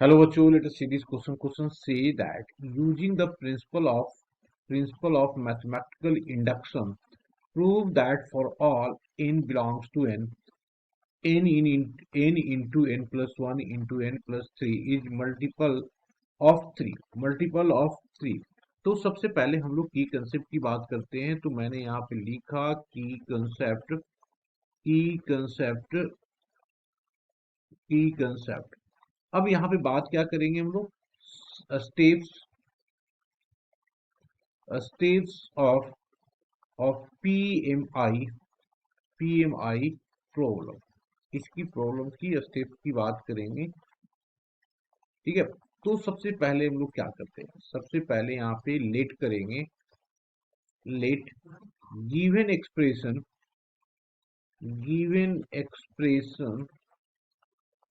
Hello, virtual. Let us see this question. Question say that using the principle of mathematical induction, prove that for all n belongs to n into n plus one into n plus three is multiple of three. तो सबसे पहले हम लोग की concept की बात करते हैं। तो मैंने यहाँ पे लिखा की कंसेप्ट। अब यहाँ पे बात क्या करेंगे हम लोग, steps steps of PMI problem. इसकी प्रॉब्लम की स्टेप की बात करेंगे। ठीक है। तो सबसे पहले हम लोग क्या करते हैं, सबसे पहले यहाँ पे लेट करेंगे। Let given expression given expression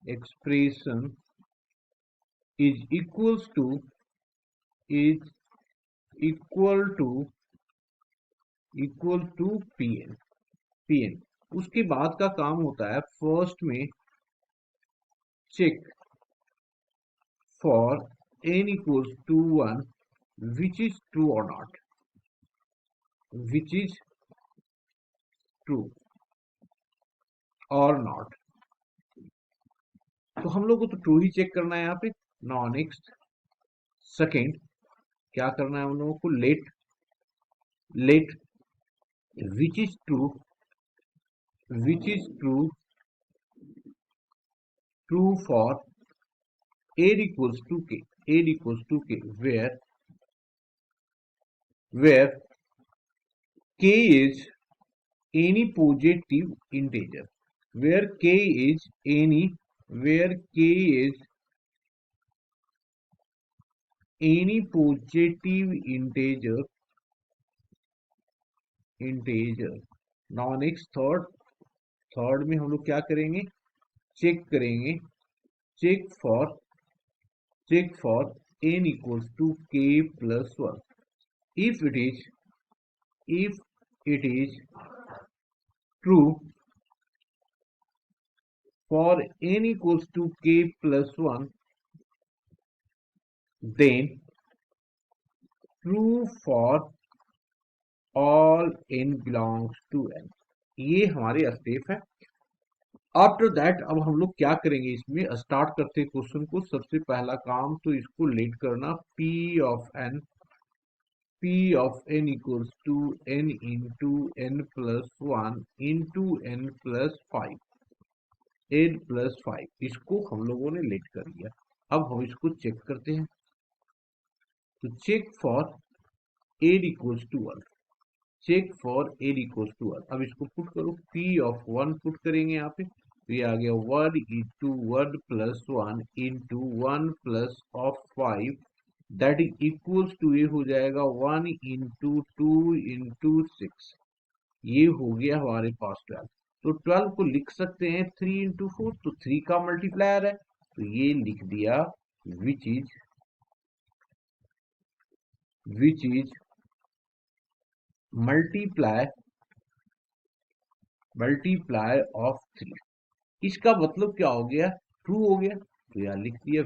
is is equal to P N. उसके बाद का काम होता है फर्स्ट में check for n equals to 1 which is true or not, which is true or not। तो हम लोग को तो ट्रू ही चेक करना है यहाँ पे। नाउ नेक्स्ट सेकेंड क्या करना है हम लोगों को, let which is true for n equals to k where k is any positive integer, where k is any positive integer। Now next third में हम लोग क्या करेंगे, चेक करेंगे, check for n equals to k plus 1। if it is true for n equals to k plus 1, then true for all n belongs to n। ये हमारे step है। After that अब हम लोग क्या करेंगे, इसमें स्टार्ट करते हैं क्वेश्चन को। सबसे पहला काम तो इसको लेट करना, p of n equals to n into n plus 1 into n plus 5। इसको हम लोगों ने लेट कर लिया। अब हम इसको चेक करते हैं। तो check for n equals to 1, check for n equals to 1। अब इसको पुट करो, p of 1 पुट करेंगे यहाँ पे। तो ये आ गया 1 into 1 plus 1 into 1 plus of 5 that is equals to, ये हो जाएगा 1 into 2 into 6। ये हो गया हमारे पास 12। तो 12 को लिख सकते हैं 3 into 4, तो 3 का मल्टीप्लायर है। तो ये लिख दिया विच इज मल्टीप्लाई ऑफ 3। इसका मतलब क्या हो गया, ट्रू हो गया। तो यहाँ लिख दिया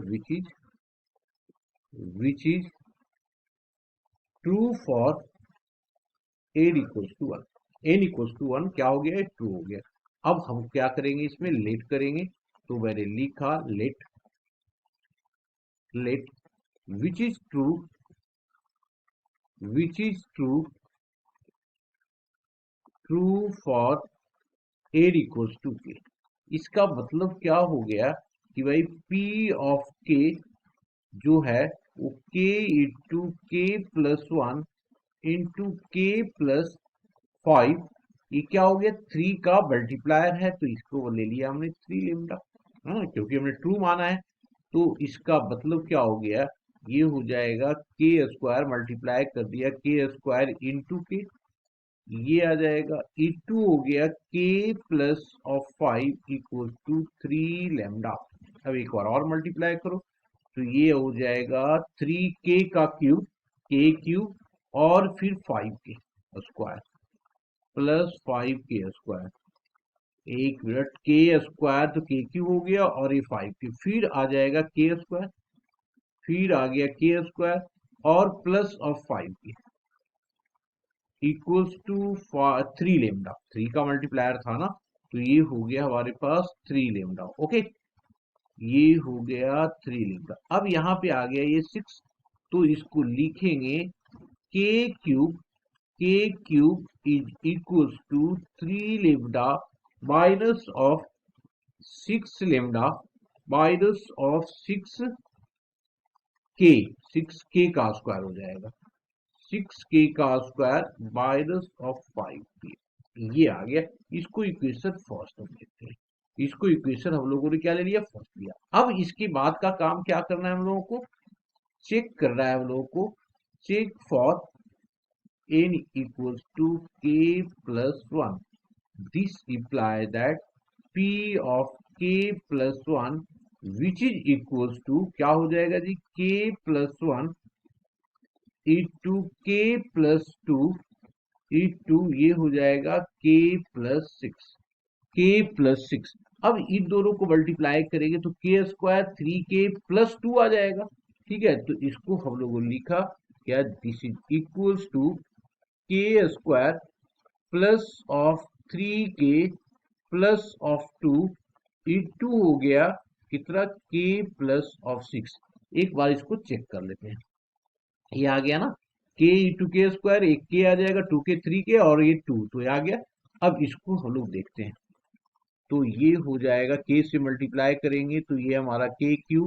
विच is true for n equals to 1। n equals to 1 क्या हो गया, ट्रू हो गया। अब हम क्या करेंगे, इसमें लेट करेंगे। तो मैंने लिखा let which is true for n equals to k। इसका मतलब क्या हो गया कि भाई p of k जो है वो k into k plus 1 into k plus 5, ये क्या हो गया, 3 का मल्टीप्लायर है। तो इसको ले लिया हमने 3 लेमडा, क्योंकि हमने ट्रू माना है। तो इसका मतलब क्या हो गया, ये हो जाएगा के स्क्वायर मल्टीप्लाई कर दिया के स्क्वायर इंटू के, ये आ जाएगा इंटू हो गया k plus of 5 equal to 3 lambda. अब एक बार और मल्टीप्लाई करो, तो ये हो जाएगा 3k का क्यूब और फिर 5k square plus 5k square एक मिनट, के स्क्वायर तो के क्यू हो गया और ये 5 के, फिर आ जाएगा के स्क्वायर, फिर आ गया के स्क्वायर और प्लस ऑफ 5 के इक्वल्स टू 3 लेमडा। 3 का मल्टीप्लायर था ना, तो ये हो गया हमारे पास 3 लेमडा। ओके, ये हो गया 3 लेमडा। अब यहाँ पे आ गया ये 6, तो इसको लिखेंगे k cube, k cube is equals to 3 lambda minus of 6 lambda minus of 6 k, 6 के का स्क्वायर हो जाएगा, 6 के का स्क्वायर माइनस ऑफ 5 के। ये आ गया। इसको इक्वेशन फर्स्ट हम लेते हैं, इसको इक्वेशन हम लोगों ने क्या ले लिया, फर्स्ट लिया। अब इसके बाद का काम क्या करना है हम लोगों को, चेक करना है हम लोगों को, check for n equals to k plus 1। This imply that p of k plus 1 which is equals to क्या हो जाएगा जी, k plus 1 into k plus 2 into ये हो जाएगा k प्लस 6, k प्लस 6। अब इन दोनों को मल्टीप्लाई करेंगे तो के स्क्वायर 3k प्लस 2 आ जाएगा। ठीक है, तो इसको हम लोगों ने लिखा क्या, दिस इज इक्वल्स टू के square plus of 3k plus of 2 into हो गया कितना, k प्लस ऑफ 6। एक बार इसको चेक कर लेते हैं, ये आ गया ना, के इंटू के स्क्वायर, एक के आ जाएगा, 2k 3k और ये 2, तो ये आ गया। अब इसको हम लोग देखते हैं, तो ये हो जाएगा के से मल्टीप्लाई करेंगे तो ये हमारा के क्यू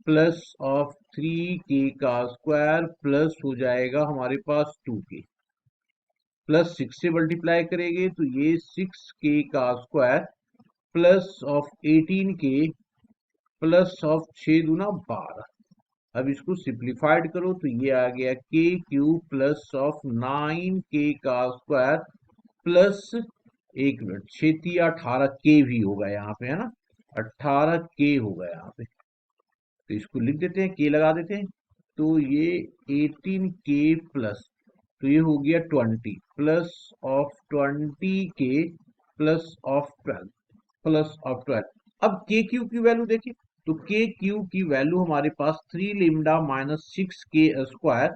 प्लस ऑफ 3k का स्क्वायर प्लस हो जाएगा हमारे पास 2k, प्लस 6 से मल्टीप्लाई करेंगे तो ये 6k का square plus of 18k plus of 6 दूना 12। अब इसको सिंप्लीफाइड करो तो ये आ गया के क्यू प्लस ऑफ 9k का स्क्वायर प्लस, एक मिनट, 6 18 के भी होगा यहाँ पे, है ना, 18k होगा यहाँ पे। तो इसको लिख देते हैं, के लगा देते हैं, तो ये 18k प्लस, तो ये हो गया 20 plus of 20k plus of 12, plus of 12। अब के क्यू की वैल्यू देखिए, तो के क्यू की वैल्यू हमारे पास 3 लेमडा माइनस 6k स्क्वायर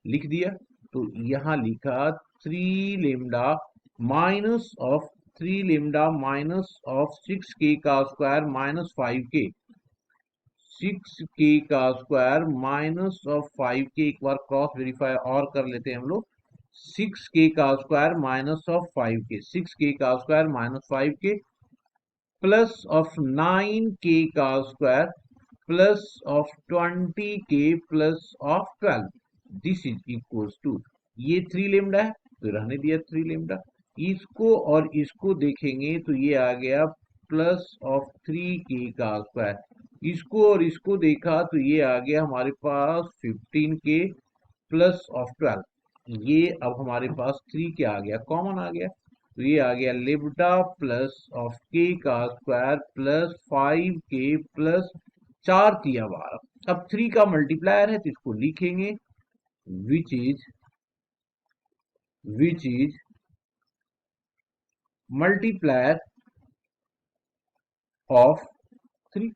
लिख दिया, तो यहाँ लिखा 3 lambda minus of 3 lambda minus of 6k का स्क्वायर माइनस 5k, 6k का स्क्वायर माइनस ऑफ 5k, एक बार क्रॉस वेरीफाई और कर लेते हैं हम लोग, 6k का square minus of 5k, 6k का square minus 5k plus of 9k का square plus of 20k plus of 12। This is equals to, ये 3 लेमडा है तो रहने दिया 3 लेमडा, इसको और इसको देखेंगे तो ये आ गया प्लस ऑफ 3k का स्क्वायर, इसको और इसको देखा तो ये आ गया हमारे पास 15k प्लस ऑफ 12। ये अब हमारे पास 3k आ गया, कॉमन आ गया, तो ये आ गया लेमडा प्लस ऑफ k का स्क्वायर प्लस 5k प्लस 4 3 12। अब 3 का मल्टीप्लायर है तो इसको लिखेंगे विच इज मल्टीप्लायर ऑफ 3।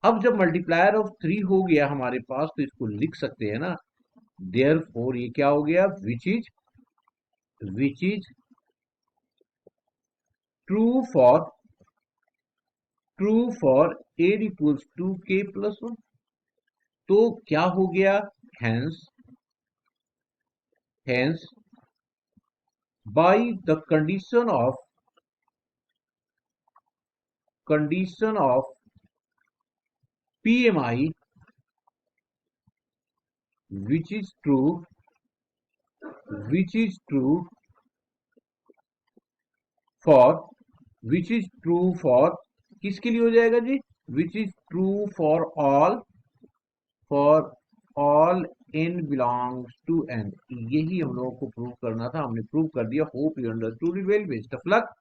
अब जब मल्टीप्लायर ऑफ 3 हो गया हमारे पास तो इसको लिख सकते हैं ना, देयरफॉर ये क्या हो गया, which is true for a equals to k plus 1। तो क्या हो गया, hence by the condition of PMI which is true for किसके लिए हो जाएगा जी, which is true for n belongs to n। यही हम लोगों को प्रूव करना था, हमने प्रूव कर दिया। Hope you understood it well, best of luck.